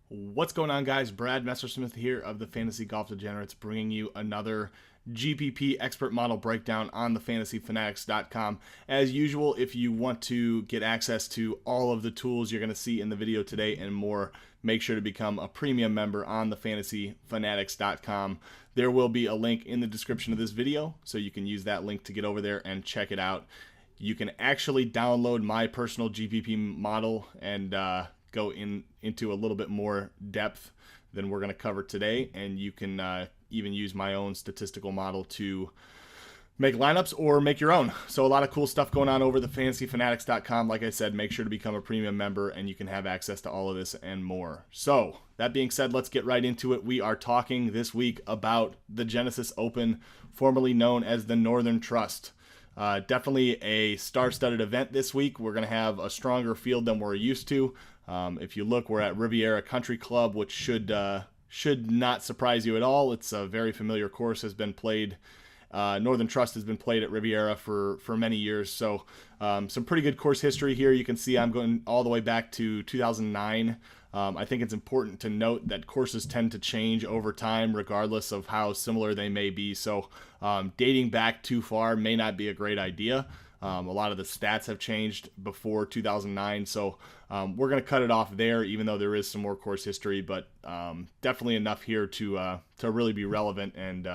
What's going on, guys? Brad Messersmith here of the Fantasy Golf Degenerates, bringing you another GPP expert model breakdown on the fantasyfanatics.com. As usual, if you want to get access to all of the tools you're going to see in the video today and more, make sure to become a premium member on the fantasyfanatics.com. There will be a link in the description of this video, so you can use that link to get over there and check it out. You can actually download my personal GPP model and go into a little bit more depth than we're going to cover today, and you can even use my own statistical model to make lineups or make your own. So a lot of cool stuff going on over the fantasyfanatics.com. Like I said, make sure to become a premium member and you can have access to all of this and more. So that being said, let's get right into it. We are talking this week about the Genesis Open, formerly known as the Northern Trust. Definitely a star-studded event this week. We're going to have a stronger field than we're used to. If you look, we're at Riviera Country Club, which should not surprise you at all. It's a very familiar course, has been played. Northern Trust has been played at Riviera for many years. So some pretty good course history here. You can see I'm going all the way back to 2009. I think it's important to note that courses tend to change over time regardless of how similar they may be. So dating back too far may not be a great idea. A lot of the stats have changed before 2009, so we're going to cut it off there, even though there is some more course history, but definitely enough here to really be relevant and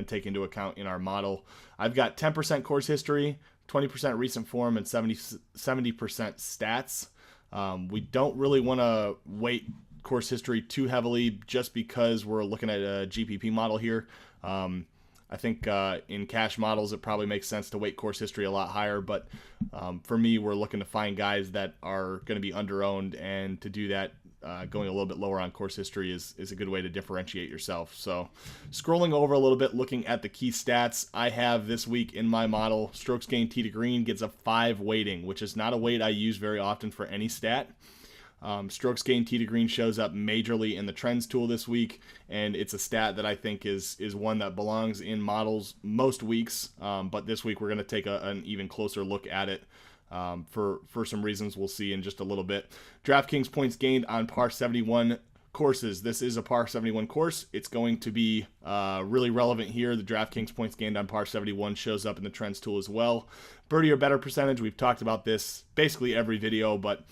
take into account in our model. I've got 10% course history, 20% recent form, and 70% stats. We don't really want to weight course history too heavily just because we're looking at a GPP model here. I think in cash models, it probably makes sense to weight course history a lot higher. But for me, we're looking to find guys that are going to be under-owned. And to do that, going a little bit lower on course history is a good way to differentiate yourself. So scrolling over a little bit, looking at the key stats, I have this week in my model, strokes gained tee to green gets a 5 weighting, which is not a weight I use very often for any stat. Strokes gained tee to green shows up majorly in the trends tool this week, and it's a stat that I think is one that belongs in models most weeks, but this week we're going to take an even closer look at it for some reasons we'll see in just a little bit. DraftKings points gained on par 71 courses. This is a par 71 course. It's going to be really relevant here. The DraftKings points gained on par 71 shows up in the trends tool as well. Birdie or better percentage, we've talked about this basically every video, but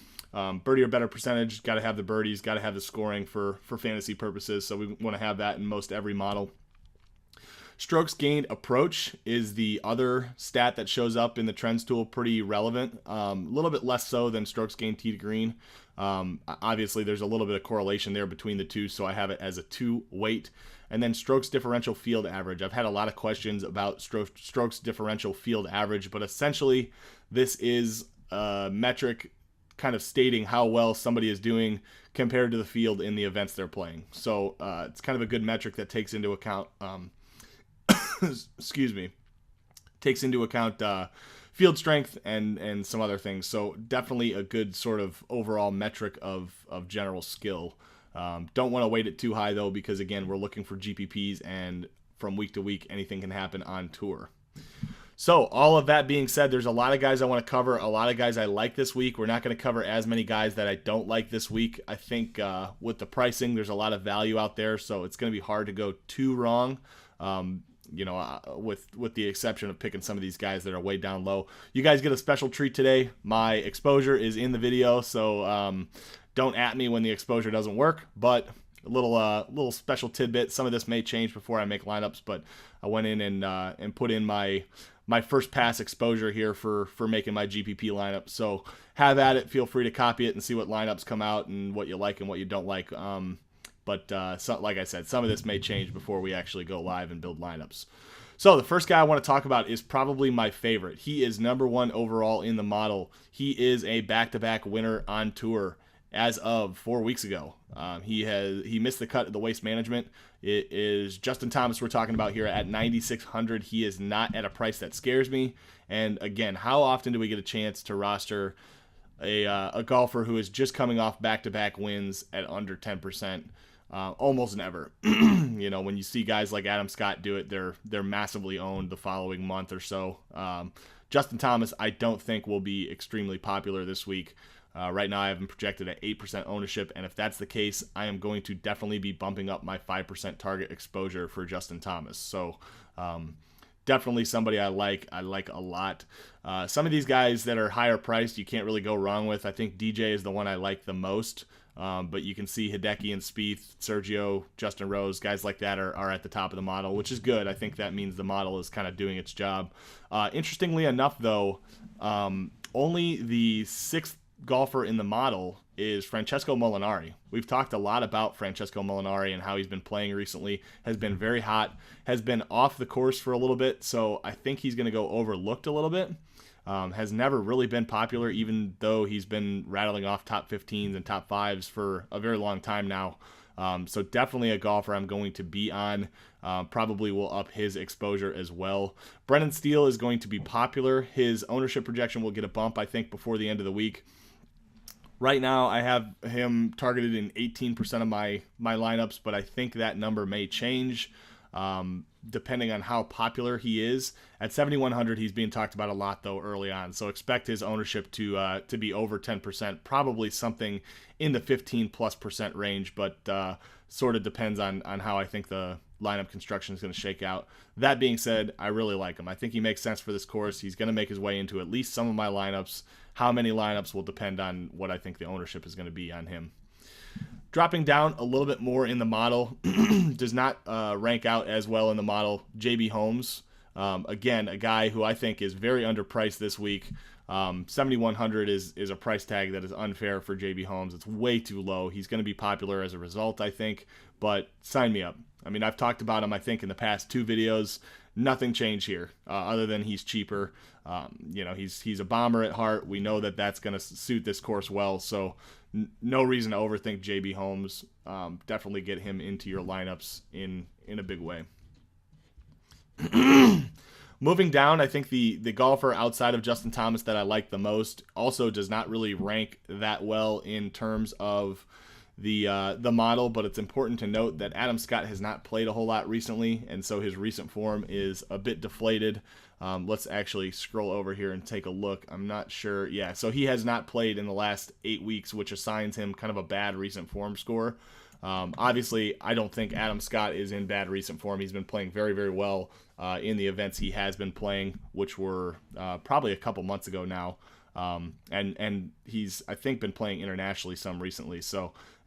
birdie or better percentage, got to have the birdies, got to have the scoring for fantasy purposes, so we want to have that in most every model. Strokes gained approach is the other stat that shows up in the trends tool, pretty relevant. A little bit less so than strokes gained tee to green. Obviously, there's a little bit of correlation there between the two, so I have it as a 2 weight. And then strokes differential field average. I've had a lot of questions about strokes differential field average, but essentially this is a metric kind of stating how well somebody is doing compared to the field in the events they're playing. So it's kind of a good metric that takes into account, takes into account field strength and some other things. So definitely a good sort of overall metric of general skill. Don't want to weight it too high though, because again, we're looking for GPPs, and from week to week, anything can happen on tour. So all of that being said, there's a lot of guys I want to cover, a lot of guys I like this week. We're not going to cover as many guys that I don't like this week. I think with the pricing, there's a lot of value out there, so it's going to be hard to go too wrong, with the exception of picking some of these guys that are way down low. You guys get a special treat today. My exposure is in the video, so don't at me when the exposure doesn't work, but a little special tidbit. Some of this may change before I make lineups, but I went in and put in my first pass exposure here for making my GPP lineup. So have at it. Feel free to copy it and see what lineups come out and what you like and what you don't like. But like I said, some of this may change before we actually go live and build lineups. So the first guy I want to talk about is probably my favorite. He is number 1 overall in the model. He is a back-to-back winner on tour as of 4 weeks ago. He missed the cut at the Waste Management. It is Justin Thomas we're talking about here at 9,600. He is not at a price that scares me. And again, how often do we get a chance to roster a golfer who is just coming off back-to-back wins at under 10%? Almost never. When you see guys like Adam Scott do it, they're massively owned the following month or so. Justin Thomas, I don't think will be extremely popular this week. Right now I have him projected at 8% ownership, and if that's the case, I am going to definitely be bumping up my 5% target exposure for Justin Thomas. So definitely somebody I like a lot. Some of these guys that are higher priced, you can't really go wrong with. I think DJ is the one I like the most. But you can see Hideki and Spieth, Sergio, Justin Rose, guys like that are at the top of the model, which is good. I think that means the model is kind of doing its job. Interestingly enough, though, only the 6th golfer in the model is Francesco Molinari. We've talked a lot about Francesco Molinari and how he's been playing recently. Has been very hot, has been off the course for a little bit, so I think he's going to go overlooked a little bit. Has never really been popular, even though he's been rattling off top 15s and top 5s for a very long time now. So definitely a golfer I'm going to be on. Probably will up his exposure as well. Brendan Steele is going to be popular. His ownership projection will get a bump, I think, before the end of the week. Right now, I have him targeted in 18% of my lineups, but I think that number may change depending on how popular he is. At 7,100, he's being talked about a lot, though, early on. So expect his ownership to be over 10%, probably something in the 15+% range, but sort of depends on how I think the lineup construction is going to shake out. That being said, I really like him. I think he makes sense for this course. He's going to make his way into at least some of my lineups. How many lineups will depend on what I think the ownership is going to be on him. Dropping down a little bit more in the model, does not rank out as well in the model, JB Holmes. Again, a guy who I think is very underpriced this week. 7,100 is a price tag that is unfair for JB Holmes. It's way too low. He's going to be popular as a result, I think, but sign me up. I mean, I've talked about him, I think, in the past 2 videos. Nothing changed here other than he's cheaper. He's a bomber at heart. We know that that's going to suit this course well, so no reason to overthink JB Holmes. Definitely get him into your lineups in a big way. Moving down, I think the golfer outside of Justin Thomas that I like the most also does not really rank that well in terms of the model, but it's important to note that Adam Scott has not played a whole lot recently, and so his recent form is a bit deflated. Let's actually scroll over here and take a look. I'm not sure. Yeah, so he has not played in the last 8 weeks, which assigns him kind of a bad recent form score. Obviously, I don't think Adam Scott is in bad recent form. He's been playing very, very well in the events he has been playing, which were probably a couple months ago now. And he's, I think, been playing internationally some recently,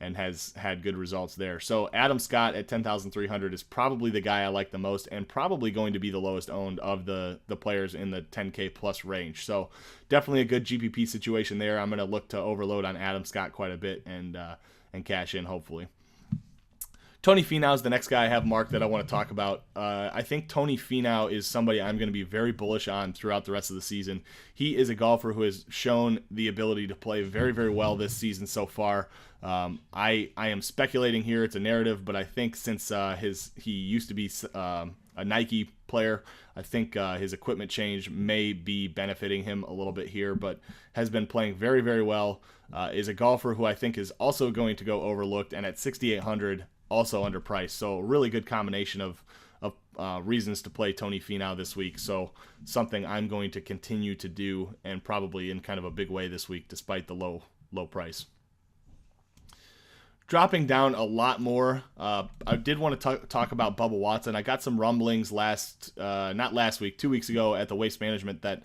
and has had good results there. So Adam Scott at 10,300 is probably the guy I like the most, and probably going to be the lowest owned of the players in the 10K plus range. So definitely a good GPP situation there. I'm going to look to overload on Adam Scott quite a bit and cash in, hopefully. Tony Finau is the next guy I have marked that I want to talk about. I think Tony Finau is somebody I'm going to be very bullish on throughout the rest of the season. He is a golfer who has shown the ability to play very, very well this season so far. I am speculating here. It's a narrative, but I think since he used to be a Nike player, I think his equipment change may be benefiting him a little bit here, but has been playing very, very well. Is a golfer who I think is also going to go overlooked, and at 6,800, also underpriced. So really good combination of reasons to play Tony Finau this week. So something I'm going to continue to do, and probably in kind of a big way this week, despite the low price. Dropping down a lot more, I did want to talk about Bubba Watson. I got some rumblings not last week, 2 weeks ago at the Waste Management that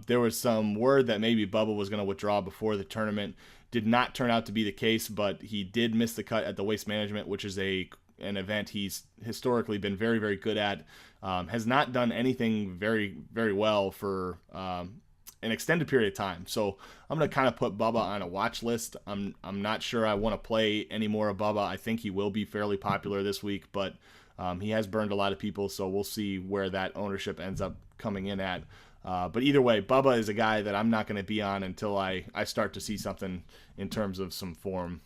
there was some word that maybe Bubba was going to withdraw before the tournament. Did not turn out to be the case, but he did miss the cut at the Waste Management, which is an event he's historically been very, very good at. Has not done anything very, very well for an extended period of time. So I'm going to kind of put Bubba on a watch list. I'm not sure I want to play any more of Bubba. I think he will be fairly popular this week, but he has burned a lot of people, so we'll see where that ownership ends up coming in at. But either way, Bubba is a guy that I'm not going to be on until I start to see something in terms of some form.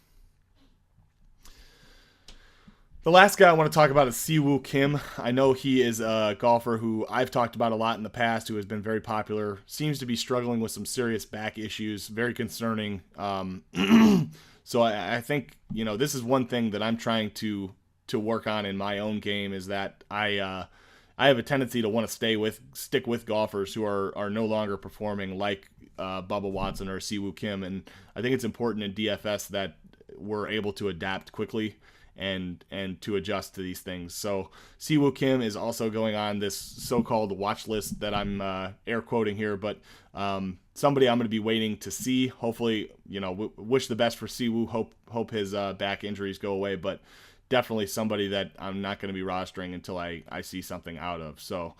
The last guy I want to talk about is Siwoo Kim. I know he is a golfer who I've talked about a lot in the past, who has been very popular, seems to be struggling with some serious back issues, very concerning. So I think, this is one thing that I'm trying to work on in my own game, is that I I have a tendency to want to stick with golfers who are no longer performing like Bubba Watson or Siwoo Kim, and I think it's important in DFS that we're able to adapt quickly and to adjust to these things. So Siwoo Kim is also going on this so-called watch list that I'm air quoting here, but somebody I'm going to be waiting to see. Hopefully, wish the best for Siwoo. Hope his back injuries go away, but definitely somebody that I'm not going to be rostering until I see something out of. So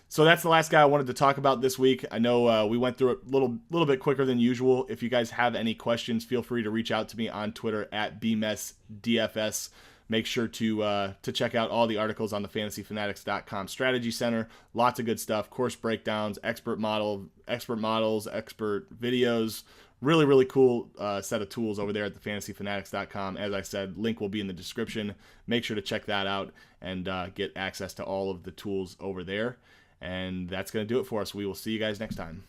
so that's the last guy I wanted to talk about this week. I know we went through it a little bit quicker than usual. If you guys have any questions, feel free to reach out to me on Twitter at BMessDFS. Make sure to check out all the articles on the FantasyFanatics.com Strategy Center. Lots of good stuff, course breakdowns, expert models, expert videos. Really, really cool set of tools over there at the FantasyFanatics.com. As I said, link will be in the description. Make sure to check that out and get access to all of the tools over there. And that's going to do it for us. We will see you guys next time.